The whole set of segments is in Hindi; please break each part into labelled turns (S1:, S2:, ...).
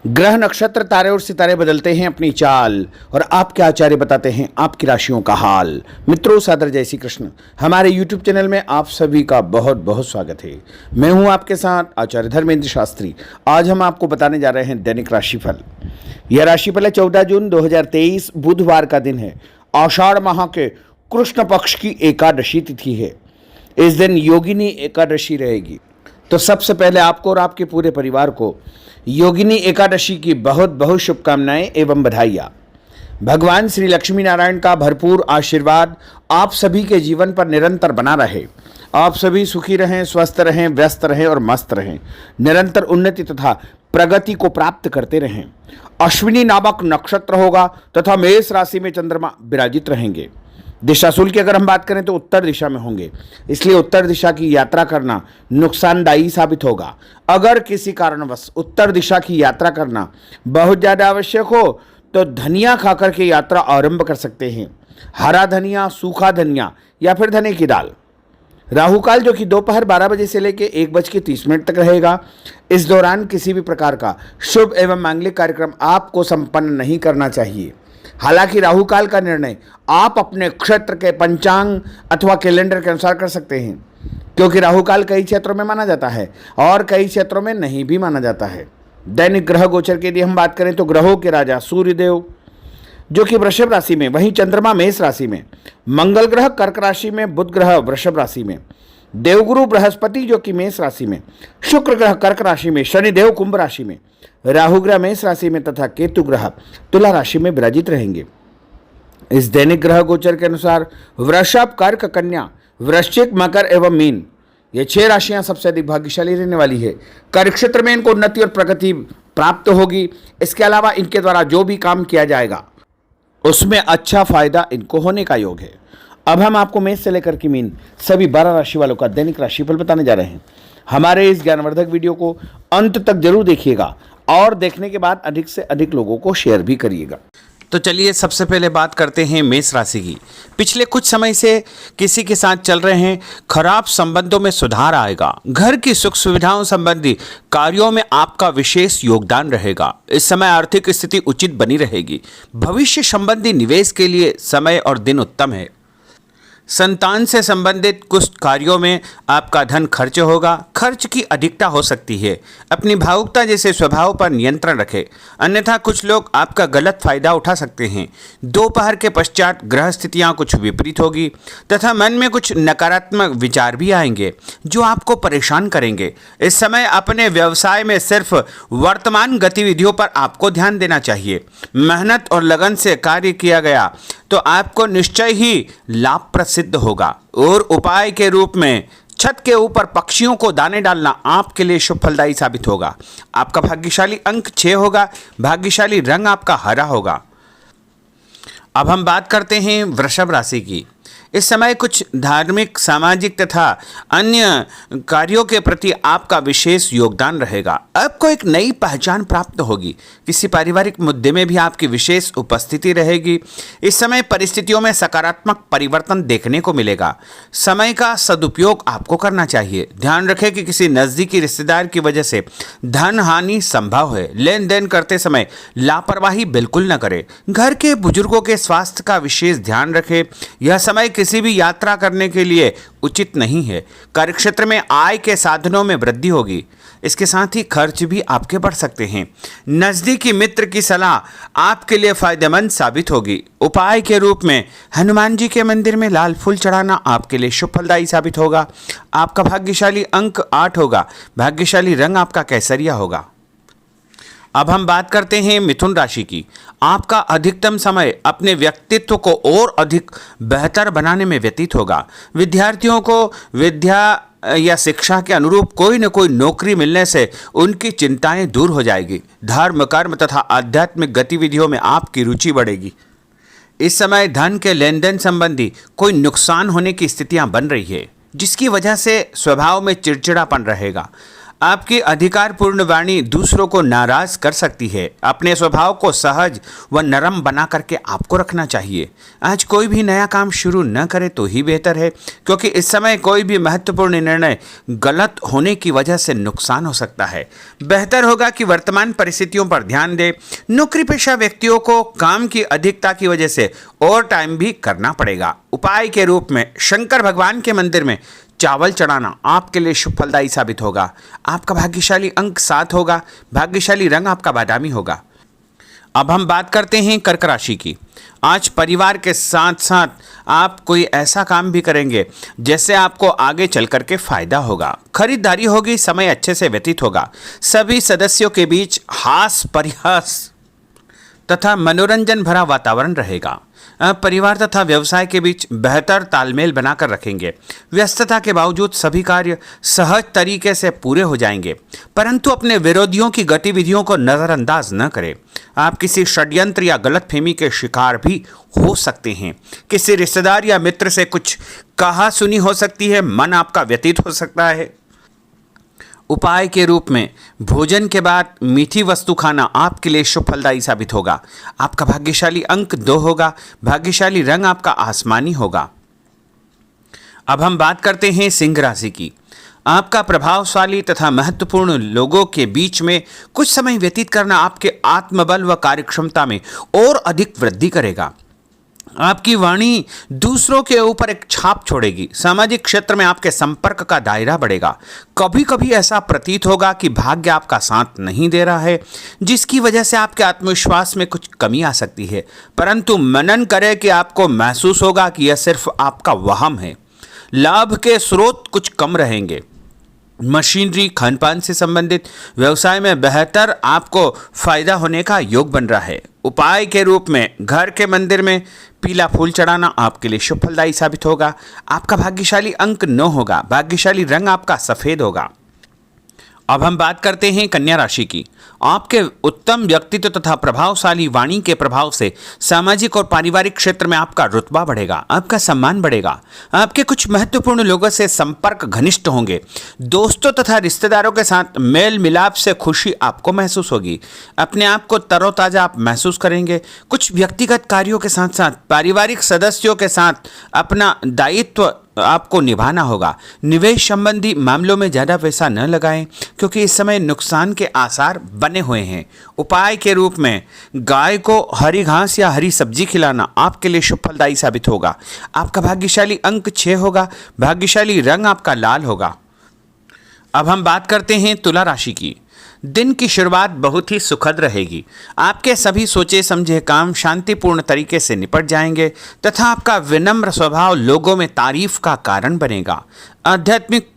S1: ग्रह नक्षत्र तारे और सितारे बदलते हैं अपनी चाल और आपके आचार्य बताते हैं आपकी राशियों का हाल। मित्रों, सादर जय श्री कृष्ण। हमारे YouTube चैनल में आप सभी का बहुत बहुत स्वागत है। मैं हूं आपके साथ आचार्य धर्मेंद्र शास्त्री। आज हम आपको बताने जा रहे हैं दैनिक राशिफल। यह राशिफल है 14 जून 2023 बुधवार का दिन है। आषाढ़ माह के कृष्ण पक्ष की एकादशी तिथि है। इस दिन योगिनी एकादशी रहेगी। तो सबसे पहले आपको और आपके पूरे परिवार को योगिनी एकादशी की बहुत बहुत शुभकामनाएं एवं बधाइयाँ। भगवान श्री लक्ष्मी नारायण का भरपूर आशीर्वाद आप सभी के जीवन पर निरंतर बना रहे। आप सभी सुखी रहें, स्वस्थ रहें, व्यस्त रहें और मस्त रहें। निरंतर उन्नति तथा प्रगति को प्राप्त करते रहें। अश्विनी नामक नक्षत्र होगा तथा मेष राशि में चंद्रमा विराजित रहेंगे। दिशाशूल की अगर हम बात करें तो उत्तर दिशा में होंगे, इसलिए उत्तर दिशा की यात्रा करना नुकसानदायी साबित होगा। अगर किसी कारणवश उत्तर दिशा की यात्रा करना बहुत ज़्यादा आवश्यक हो तो धनिया खाकर के यात्रा आरंभ कर सकते हैं। हरा धनिया, सूखा धनिया या फिर धने की दाल। राहुकाल जो कि दोपहर 12 बजे से लेकर 1:30 तक रहेगा। इस दौरान किसी भी प्रकार का शुभ एवं मांगलिक कार्यक्रम आपको संपन्न नहीं करना चाहिए। हालांकि राहुकाल का निर्णय आप अपने क्षेत्र के पंचांग अथवा कैलेंडर के अनुसार कर सकते हैं, क्योंकि राहुकाल कई क्षेत्रों में माना जाता है और कई क्षेत्रों में नहीं भी माना जाता है। दैनिक ग्रह गोचर के लिए हम बात करें तो ग्रहों के राजा सूर्यदेव जो कि वृषभ राशि में, वहीं चंद्रमा मेष राशि में, मंगल ग्रह कर्क राशि में, बुध ग्रह वृषभ राशि में, देवगुरु बृहस्पति जो कि मेष राशि में, शुक्र ग्रह कर्क राशि में, शनिदेव कुंभ राशि में, राहु ग्रह मेष राशि में तथा केतु ग्रह तुला राशि में विराजित रहेंगे। इस दैनिक ग्रह गोचर के अनुसार वृषभ, कर्क, कन्या, वृश्चिक, मकर एवं मीन ये 6 राशियां सबसे अधिक भाग्यशाली रहने वाली है। कार्यक्षेत्र में इनको उन्नति और प्रगति प्राप्त होगी। इसके अलावा इनके द्वारा जो भी काम किया जाएगा उसमें अच्छा फायदा इनको होने का योग है। अब हम आपको मेष से लेकर के मीन सभी 12 राशि वालों का दैनिक राशिफल बताने जा रहे हैं। हमारे इस ज्ञानवर्धक वीडियो को अंत तक जरूर देखिएगा और देखने के बाद अधिक से अधिक लोगों को शेयर भी करिएगा।
S2: तो चलिए सबसे पहले बात करते हैं मेष राशि की। पिछले कुछ समय से किसी के साथ चल रहे हैं खराब संबंधों में सुधार आएगा। घर की सुख सुविधाओं संबंधी कार्यों में आपका विशेष योगदान रहेगा। इस समय आर्थिक स्थिति उचित बनी रहेगी। भविष्य संबंधी निवेश के लिए समय और दिन उत्तम है। संतान से संबंधित कुछ कार्यों में आपका धन खर्च होगा। खर्च की अधिकता हो सकती है। अपनी भावुकता जैसे स्वभाव पर नियंत्रण रखें, अन्यथा कुछ लोग आपका गलत फायदा उठा सकते हैं। दोपहर के पश्चात ग्रह स्थितियाँ कुछ विपरीत होगी तथा मन में कुछ नकारात्मक विचार भी आएंगे जो आपको परेशान करेंगे। इस समय अपने व्यवसाय में सिर्फ वर्तमान गतिविधियों पर आपको ध्यान देना चाहिए। मेहनत और लगन से कार्य किया गया तो आपको निश्चय ही लाभप्रद सिद्ध होगा। और उपाय के रूप में छत के ऊपर पक्षियों को दाने डालना आपके लिए शुभ फलदायी साबित होगा। आपका भाग्यशाली अंक 6 होगा। भाग्यशाली रंग आपका हरा होगा। अब हम बात करते हैं वृषभ राशि की। इस समय कुछ धार्मिक, सामाजिक तथा अन्य कार्यों के प्रति आपका विशेष योगदान रहेगा। आपको एक नई पहचान प्राप्त होगी। किसी पारिवारिक मुद्दे में भी आपकी विशेष उपस्थिति रहेगी। इस समय परिस्थितियों में सकारात्मक परिवर्तन देखने को मिलेगा। समय का सदुपयोग आपको करना चाहिए। ध्यान रखें कि किसी नज़दीकी रिश्तेदार की वजह से धन हानि संभव है। लेन देन करते समय लापरवाही बिल्कुल न करें। घर के बुजुर्गों के स्वास्थ्य का विशेष ध्यान रखें। यह समय किसी भी यात्रा करने के लिए उचित नहीं है। कार्यक्षेत्र में आय के साधनों में वृद्धि होगी। इसके साथ ही खर्च भी आपके बढ़ सकते हैं। नज़दीकी मित्र की सलाह आपके लिए फायदेमंद साबित होगी। उपाय के रूप में हनुमान जी के मंदिर में लाल फूल चढ़ाना आपके लिए शुभ फलदायी साबित होगा। आपका भाग्यशाली अंक 8 होगा। भाग्यशाली रंग आपका केसरिया होगा। अब हम बात करते हैं मिथुन राशि की। आपका अधिकतम समय अपने व्यक्तित्व को और अधिक बेहतर बनाने में व्यतीत होगा। विद्यार्थियों को विद्या या शिक्षा के अनुरूप कोई न कोई नौकरी मिलने से उनकी चिंताएं दूर हो जाएगी। धर्म, कर्म तथा आध्यात्मिक गतिविधियों में आपकी रुचि बढ़ेगी। इस समय धन के लेन देन संबंधी कोई नुकसान होने की स्थितियां बन रही है, जिसकी वजह से स्वभाव में चिड़चिड़ापन रहेगा। आपकी अधिकारपूर्ण वाणी दूसरों को नाराज कर सकती है। अपने स्वभाव को सहज व नरम बना करके आपको रखना चाहिए। आज कोई भी नया काम शुरू न करे तो ही बेहतर है, क्योंकि इस समय कोई भी महत्वपूर्ण निर्णय गलत होने की वजह से नुकसान हो सकता है। बेहतर होगा कि वर्तमान परिस्थितियों पर ध्यान दें। नौकरी पेशा व्यक्तियों को काम की अधिकता की वजह से ओवर टाइम भी करना पड़ेगा। उपाय के रूप में शंकर भगवान के मंदिर में चावल चढ़ाना आपके लिए शुभ फलदायी साबित होगा। आपका भाग्यशाली अंक 7 होगा। भाग्यशाली रंग आपका बादामी होगा। अब हम बात करते हैं कर्क राशि की। आज परिवार के साथ साथ आप कोई ऐसा काम भी करेंगे जैसे आपको आगे चल करके फायदा होगा। खरीदारी होगी, समय अच्छे से व्यतीत होगा। सभी सदस्यों के बीच हास परिहास तथा मनोरंजन भरा वातावरण रहेगा। परिवार तथा व्यवसाय के बीच बेहतर तालमेल बनाकर रखेंगे। व्यस्तता के बावजूद सभी कार्य सहज तरीके से पूरे हो जाएंगे, परंतु अपने विरोधियों की गतिविधियों को नज़रअंदाज न करें। आप किसी षड्यंत्र या गलतफहमी के शिकार भी हो सकते हैं। किसी रिश्तेदार या मित्र से कुछ कहा सुनी हो सकती है। मन आपका व्यतीत हो सकता है। उपाय के रूप में भोजन के बाद मीठी वस्तु खाना आपके लिए शुभ फलदायी साबित होगा। आपका भाग्यशाली अंक 2 होगा। भाग्यशाली रंग आपका आसमानी होगा। अब हम बात करते हैं सिंह राशि की। आपका प्रभावशाली तथा महत्वपूर्ण लोगों के बीच में कुछ समय व्यतीत करना आपके आत्मबल व कार्यक्षमता में और अधिक वृद्धि करेगा। आपकी वाणी दूसरों के ऊपर एक छाप छोड़ेगी। सामाजिक क्षेत्र में आपके संपर्क का दायरा बढ़ेगा। कभी कभी ऐसा प्रतीत होगा कि भाग्य आपका साथ नहीं दे रहा है, जिसकी वजह से आपके आत्मविश्वास में कुछ कमी आ सकती है, परंतु मनन करें कि आपको महसूस होगा कि यह सिर्फ आपका वहम है। लाभ के स्रोत कुछ कम रहेंगे। मशीनरी खानपान से संबंधित व्यवसाय में बेहतर आपको फायदा होने का योग बन रहा है। उपाय के रूप में घर के मंदिर में पीला फूल चढ़ाना आपके लिए शुभ फलदायी साबित होगा। आपका भाग्यशाली अंक 9 होगा। भाग्यशाली रंग आपका सफेद होगा। अब हम बात करते हैं कन्या राशि की। आपके उत्तम व्यक्तित्व तथा प्रभावशाली वाणी के प्रभाव से सामाजिक और पारिवारिक क्षेत्र में आपका रुतबा बढ़ेगा, आपका सम्मान बढ़ेगा। आपके कुछ महत्वपूर्ण लोगों से संपर्क घनिष्ठ होंगे। दोस्तों तथा रिश्तेदारों के साथ मेल मिलाप से खुशी आपको महसूस होगी। अपने आप को तरोताजा आप महसूस करेंगे। कुछ व्यक्तिगत कार्यों के साथ साथ पारिवारिक सदस्यों के साथ अपना दायित्व आपको निभाना होगा। निवेश संबंधी मामलों में ज़्यादा पैसा न लगाएं, क्योंकि इस समय नुकसान के आसार बने हुए हैं। उपाय के रूप में गाय को हरी घास या हरी सब्जी खिलाना आपके लिए शुभ फलदायी साबित होगा। आपका भाग्यशाली अंक 6 होगा। भाग्यशाली रंग आपका लाल होगा। अब हम बात करते हैं तुला राशि की। दिन की शुरुआत बहुत ही सुखद रहेगी। आपके सभी सोचे समझे काम शांतिपूर्ण तरीके से निपट जाएंगे तथा आपका विनम्र स्वभाव लोगों में तारीफ का कारण बनेगा। आध्यात्मिक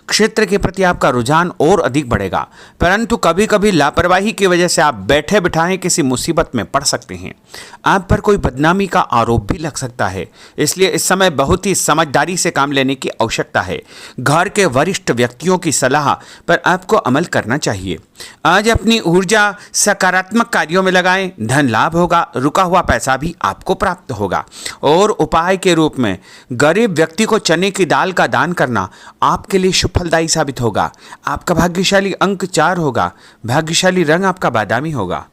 S2: क्षेत्र के प्रति आपका रुझान और अधिक बढ़ेगा, परंतु कभी कभी लापरवाही की वजह से आप बैठे बिठाए किसी मुसीबत में पड़ सकते हैं। आप पर कोई बदनामी का आरोप भी लग सकता है, इसलिए इस समय बहुत ही समझदारी से काम लेने की आवश्यकता है। घर के वरिष्ठ व्यक्तियों की सलाह पर आपको अमल करना चाहिए। आज अपनी ऊर्जा सकारात्मक कार्यों में लगाएं। धन लाभ होगा। रुका हुआ पैसा भी आपको प्राप्त होगा। और उपाय के रूप में गरीब व्यक्ति को चने की दाल का दान करना आपके लिए शुभ फलदायी साबित होगा। आपका भाग्यशाली अंक 4 होगा। भाग्यशाली रंग आपका बादामी होगा।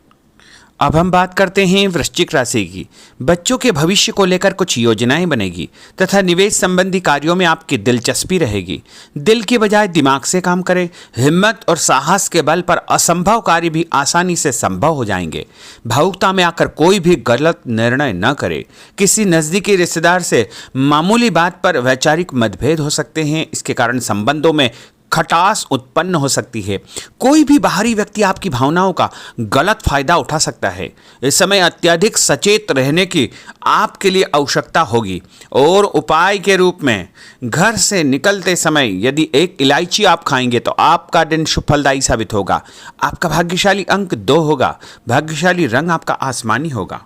S2: अब हम बात करते हैं वृश्चिक राशि की। बच्चों के भविष्य को लेकर कुछ योजनाएं बनेगी तथा निवेश संबंधी कार्यों में आपकी दिलचस्पी रहेगी। दिल की बजाय दिमाग से काम करें। हिम्मत और साहस के बल पर असंभव कार्य भी आसानी से संभव हो जाएंगे। भावुकता में आकर कोई भी गलत निर्णय न करें। किसी नज़दीकी रिश्तेदार से मामूली बात पर वैचारिक मतभेद हो सकते हैं। इसके कारण संबंधों में खटास उत्पन्न हो सकती है। कोई भी बाहरी व्यक्ति आपकी भावनाओं का गलत फायदा उठा सकता है। इस समय अत्यधिक सचेत रहने की आपके लिए आवश्यकता होगी। और उपाय के रूप में घर से निकलते समय यदि एक इलायची आप खाएंगे तो आपका दिन शुभ फलदायी साबित होगा। आपका भाग्यशाली अंक 2 होगा। भाग्यशाली रंग आपका आसमानी होगा।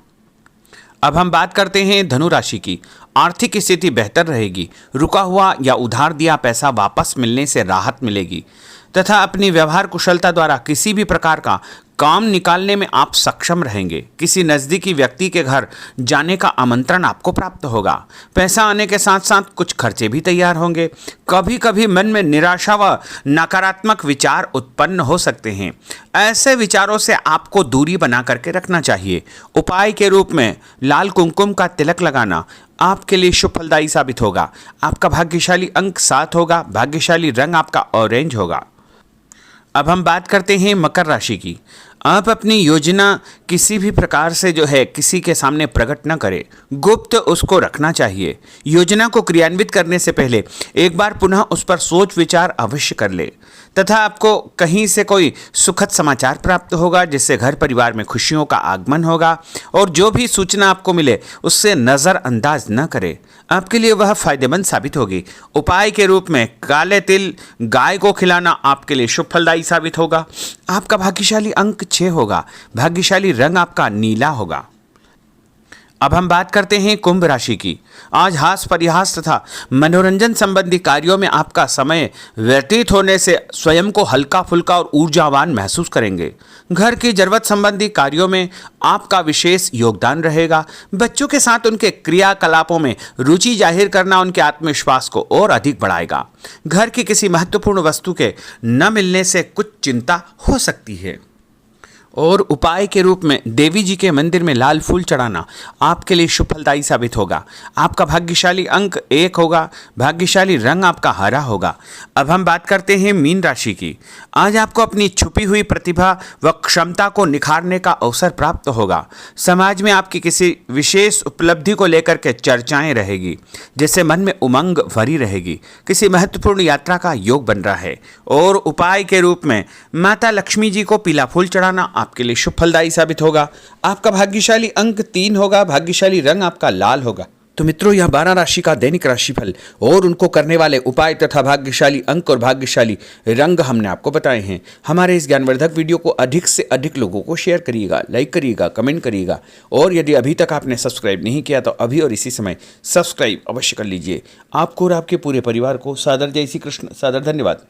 S2: अब हम बात करते हैं धनु राशि की। आर्थिक स्थिति बेहतर रहेगी। रुका हुआ या उधार दिया पैसा वापस मिलने से राहत मिलेगी तथा अपनी व्यवहार कुशलता द्वारा किसी भी प्रकार का काम निकालने में आप सक्षम रहेंगे। किसी नज़दीकी व्यक्ति के घर जाने का आमंत्रण आपको प्राप्त होगा। पैसा आने के साथ साथ कुछ खर्चे भी तैयार होंगे। कभी कभी मन में निराशा व नकारात्मक विचार उत्पन्न हो सकते हैं। ऐसे विचारों से आपको दूरी बना करके रखना चाहिए। उपाय के रूप में लाल कुमकुम का तिलक लगाना आपके लिए शुभ फलदायी साबित होगा। आपका भाग्यशाली अंक 7 होगा। भाग्यशाली रंग आपका ऑरेंज होगा। अब हम बात करते हैं मकर राशि की। आप अपनी योजना किसी भी प्रकार से जो है किसी के सामने प्रकट न करें, गुप्त उसको रखना चाहिए। योजना को क्रियान्वित करने से पहले एक बार पुनः उस पर सोच विचार अवश्य कर ले तथा आपको कहीं से कोई सुखद समाचार प्राप्त होगा जिससे घर परिवार में खुशियों का आगमन होगा। और जो भी सूचना आपको मिले उससे नज़रअंदाज न करें, आपके लिए वह फायदेमंद साबित होगी। उपाय के रूप में काले तिल गाय को खिलाना आपके लिए शुभ फलदायी साबित होगा। आपका भाग्यशाली अंक 6 होगा। भाग्यशाली रंग आपका नीला होगा। अब हम बात करते हैं कुंभ राशि की। आज हास परिहास तथा मनोरंजन संबंधी कार्यों में आपका समय व्यतीत होने से स्वयं को हल्का फुल्का और ऊर्जावान महसूस करेंगे। घर की जरूरत संबंधी कार्यों में आपका विशेष योगदान रहेगा। बच्चों के साथ उनके क्रियाकलापों में रुचि जाहिर करना उनके आत्मविश्वास को और अधिक बढ़ाएगा। घर की किसी महत्वपूर्ण वस्तु के न मिलने से कुछ चिंता हो सकती है। और उपाय के रूप में देवी जी के मंदिर में लाल फूल चढ़ाना आपके लिए शुभ फलदायी साबित होगा। आपका भाग्यशाली अंक 1 होगा। भाग्यशाली रंग आपका हरा होगा। अब हम बात करते हैं मीन राशि की। आज आपको अपनी छुपी हुई प्रतिभा व क्षमता को निखारने का अवसर प्राप्त होगा। समाज में आपकी किसी विशेष उपलब्धि को लेकर के चर्चाएं रहेगी जिससे मन में उमंग भरी रहेगी। किसी महत्वपूर्ण यात्रा का योग बन रहा है। और उपाय के रूप में माता लक्ष्मी जी को पीला फूल चढ़ाना आपके लिए शुभ फलदायी साबित होगा। आपका भाग्यशाली अंक 3 होगा। भाग्यशाली रंग आपका लाल होगा। तो मित्रों, यह 12 राशि का दैनिक राशिफल और उनको करने वाले उपाय तथा भाग्यशाली अंक और भाग्यशाली रंग हमने आपको बताए हैं। हमारे इस ज्ञानवर्धक वीडियो को अधिक से अधिक लोगों को शेयर करिएगा, लाइक करिएगा, कमेंट करिएगा। और यदि अभी तक आपने सब्सक्राइब नहीं किया तो अभी और इसी समय सब्सक्राइब अवश्य कर लीजिए। आपको और आपके पूरे परिवार को सादर जय श्री कृष्ण, सादर धन्यवाद।